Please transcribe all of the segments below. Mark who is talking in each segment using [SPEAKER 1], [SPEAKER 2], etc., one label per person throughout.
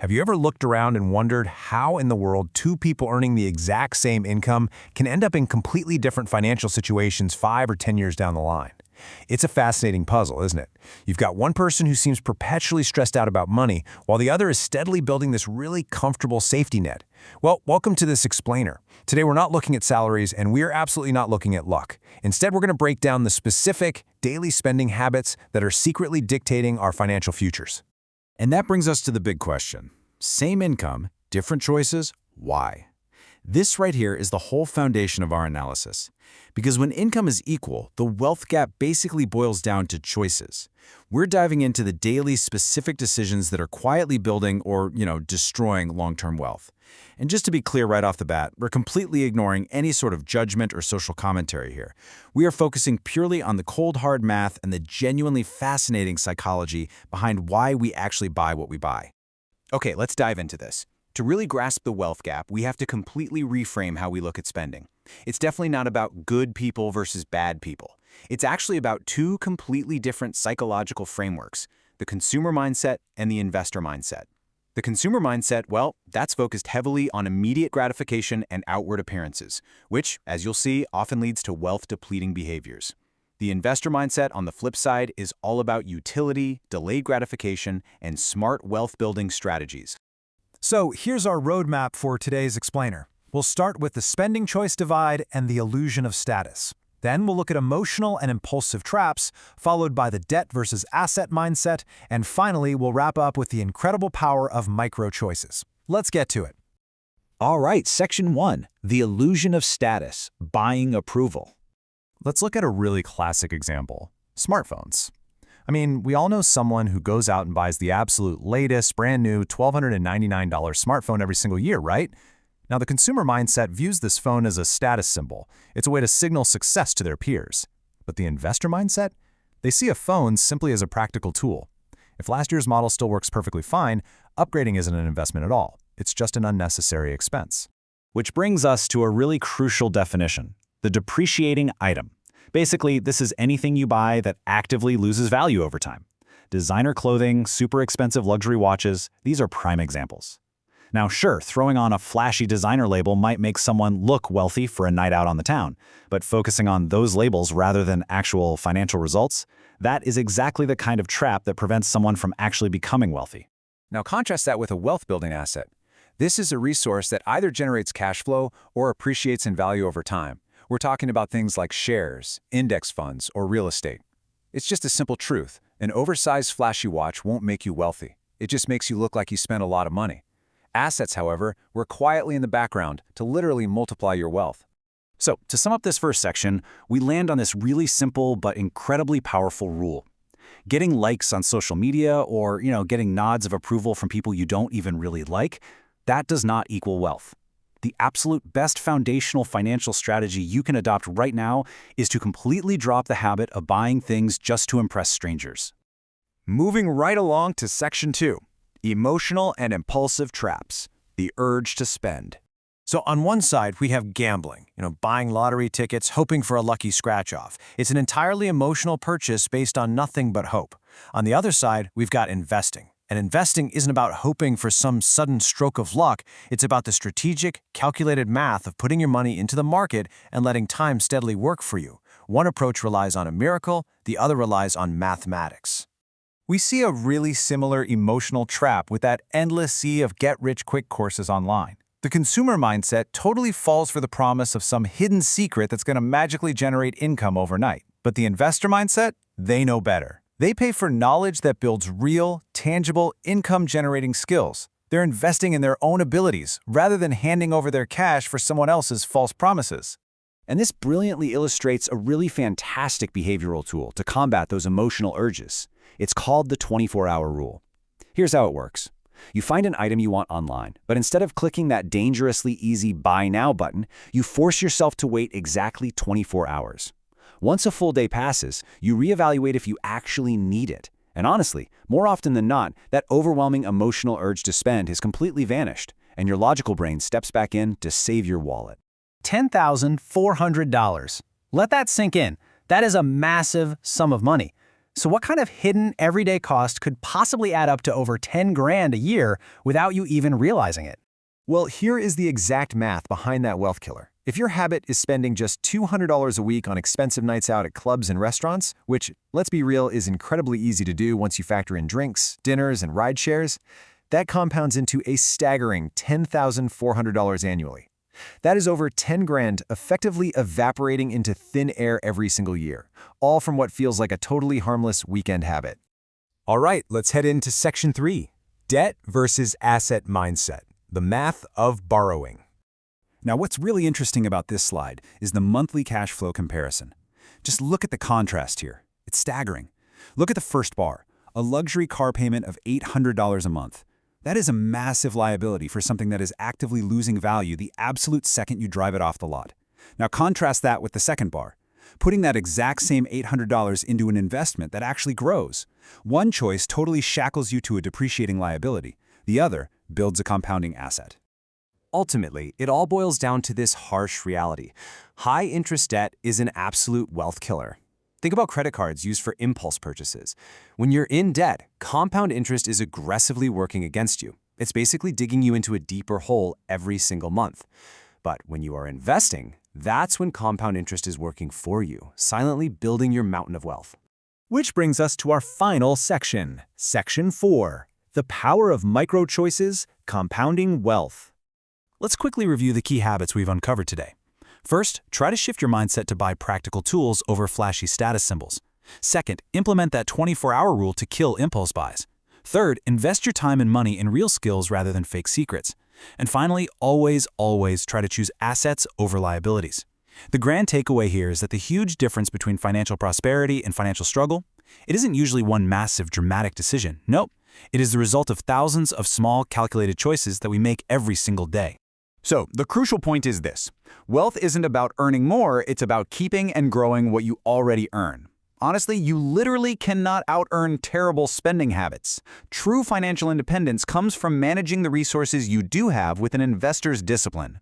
[SPEAKER 1] Have you ever looked around and wondered how in the world two people earning the exact same income can end up in completely different financial situations 5 or 10 years down the line? It's a fascinating puzzle, isn't it? You've got one person who seems perpetually stressed out about money, while the other is steadily building this really comfortable safety net. Well, welcome to this explainer. Today we're not looking at salaries, and we are absolutely not looking at luck. Instead, we're going to break down the specific daily spending habits that are secretly dictating our financial futures.
[SPEAKER 2] And that brings us to the big question. Same income, different choices, why? This right here is the whole foundation of our analysis. Because when income is equal, the wealth gap basically boils down to choices. We're diving into the daily specific decisions that are quietly building or, destroying long-term wealth. And just to be clear right off the bat, we're completely ignoring any sort of judgment or social commentary here. We are focusing purely on the cold hard math and the genuinely fascinating psychology behind why we actually buy what we buy.
[SPEAKER 3] Okay, let's dive into this. To really grasp the wealth gap, we have to completely reframe how we look at spending. It's definitely not about good people versus bad people. It's actually about two completely different psychological frameworks, the consumer mindset and the investor mindset. The consumer mindset, well, that's focused heavily on immediate gratification and outward appearances, which, as you'll see, often leads to wealth-depleting behaviors. The investor mindset, on the flip side, is all about utility, delayed gratification, and smart wealth-building strategies.
[SPEAKER 1] So here's our roadmap for today's explainer. We'll start with the spending choice divide and the illusion of status. Then we'll look at emotional and impulsive traps, followed by the debt versus asset mindset, and finally we'll wrap up with the incredible power of micro-choices. Let's get to it.
[SPEAKER 2] All right, Section 1, the illusion of status, buying approval.
[SPEAKER 1] Let's look at a really classic example, smartphones. I mean, we all know someone who goes out and buys the absolute latest, brand new $1,299 smartphone every single year, right? Now, the consumer mindset views this phone as a status symbol. It's a way to signal success to their peers. But the investor mindset? They see a phone simply as a practical tool. If last year's model still works perfectly fine, upgrading isn't an investment at all. It's just an unnecessary expense.
[SPEAKER 4] Which brings us to a really crucial definition, the depreciating item. Basically, this is anything you buy that actively loses value over time. Designer clothing, super expensive luxury watches, these are prime examples. Now sure, throwing on a flashy designer label might make someone look wealthy for a night out on the town, but focusing on those labels rather than actual financial results, that is exactly the kind of trap that prevents someone from actually becoming wealthy.
[SPEAKER 3] Now contrast that with a wealth-building asset. This is a resource that either generates cash flow or appreciates in value over time. We're talking about things like shares, index funds, or real estate. It's just a simple truth. An oversized flashy watch won't make you wealthy. It just makes you look like you spent a lot of money. Assets, however, work quietly in the background to literally multiply your wealth.
[SPEAKER 4] So, to sum up this first section, we land on this really simple but incredibly powerful rule. Getting likes on social media or, getting nods of approval from people you don't even really like, that does not equal wealth. The absolute best foundational financial strategy you can adopt right now is to completely drop the habit of buying things just to impress strangers.
[SPEAKER 3] Moving right along to Section 2. Emotional and impulsive traps, the urge to spend.
[SPEAKER 1] So on one side, we have gambling, buying lottery tickets, hoping for a lucky scratch-off. It's an entirely emotional purchase based on nothing but hope. On the other side, we've got investing. And investing isn't about hoping for some sudden stroke of luck. It's about the strategic, calculated math of putting your money into the market and letting time steadily work for you. One approach relies on a miracle, the other relies on mathematics.
[SPEAKER 5] We see a really similar emotional trap with that endless sea of get-rich-quick courses online. The consumer mindset totally falls for the promise of some hidden secret that's going to magically generate income overnight. But the investor mindset? They know better. They pay for knowledge that builds real, tangible, income-generating skills. They're investing in their own abilities rather than handing over their cash for someone else's false promises.
[SPEAKER 4] And this brilliantly illustrates a really fantastic behavioral tool to combat those emotional urges. It's called the 24-hour rule. Here's how it works. You find an item you want online, but instead of clicking that dangerously easy Buy Now button, you force yourself to wait exactly 24 hours. Once a full day passes, you reevaluate if you actually need it. And honestly, more often than not, that overwhelming emotional urge to spend has completely vanished, and your logical brain steps back in to save your wallet.
[SPEAKER 6] $10,400. Let that sink in. That is a massive sum of money. So what kind of hidden everyday cost could possibly add up to over 10 grand a year without you even realizing it?
[SPEAKER 1] Well, here is the exact math behind that wealth killer. If your habit is spending just $200 a week on expensive nights out at clubs and restaurants, which, let's be real, is incredibly easy to do once you factor in drinks, dinners, and ride shares, that compounds into a staggering $10,400 annually. That is over 10 grand effectively evaporating into thin air every single year, all from what feels like a totally harmless weekend habit. All right, let's head into Section 3, Debt versus Asset Mindset, the math of borrowing.
[SPEAKER 2] Now, what's really interesting about this slide is the monthly cash flow comparison. Just look at the contrast here. It's staggering. Look at the first bar, a luxury car payment of $800 a month. That is a massive liability for something that is actively losing value the absolute second you drive it off the lot. Now contrast that with the second bar, putting that exact same $800 into an investment that actually grows. One choice totally shackles you to a depreciating liability. The other builds a compounding asset.
[SPEAKER 3] Ultimately, it all boils down to this harsh reality. High-interest debt is an absolute wealth killer. Think about credit cards used for impulse purchases. When you're in debt, compound interest is aggressively working against you. It's basically digging you into a deeper hole every single month. But when you are investing, that's when compound interest is working for you, silently building your mountain of wealth.
[SPEAKER 5] Which brings us to our final section, Section 4, the power of micro-choices, compounding wealth.
[SPEAKER 2] Let's quickly review the key habits we've uncovered today. First, try to shift your mindset to buy practical tools over flashy status symbols. Second, implement that 24-hour rule to kill impulse buys. Third, invest your time and money in real skills rather than fake secrets. And finally, always try to choose assets over liabilities. The grand takeaway here is that the huge difference between financial prosperity and financial struggle, it isn't usually one massive, dramatic decision. Nope, it is the result of thousands of small, calculated choices that we make every single day.
[SPEAKER 3] So, the crucial point is this. Wealth isn't about earning more, it's about keeping and growing what you already earn. Honestly, you literally cannot out-earn terrible spending habits. True financial independence comes from managing the resources you do have with an investor's discipline.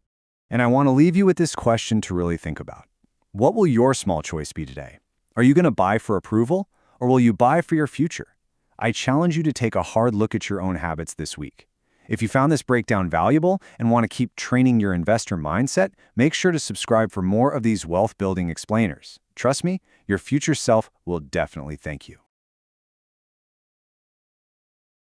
[SPEAKER 4] And I want to leave you with this question to really think about. What will your small choice be today? Are you going to buy for approval, or will you buy for your future? I challenge you to take a hard look at your own habits this week. If you found this breakdown valuable and want to keep training your investor mindset, make sure to subscribe for more of these wealth-building explainers. Trust me, your future self will definitely thank you.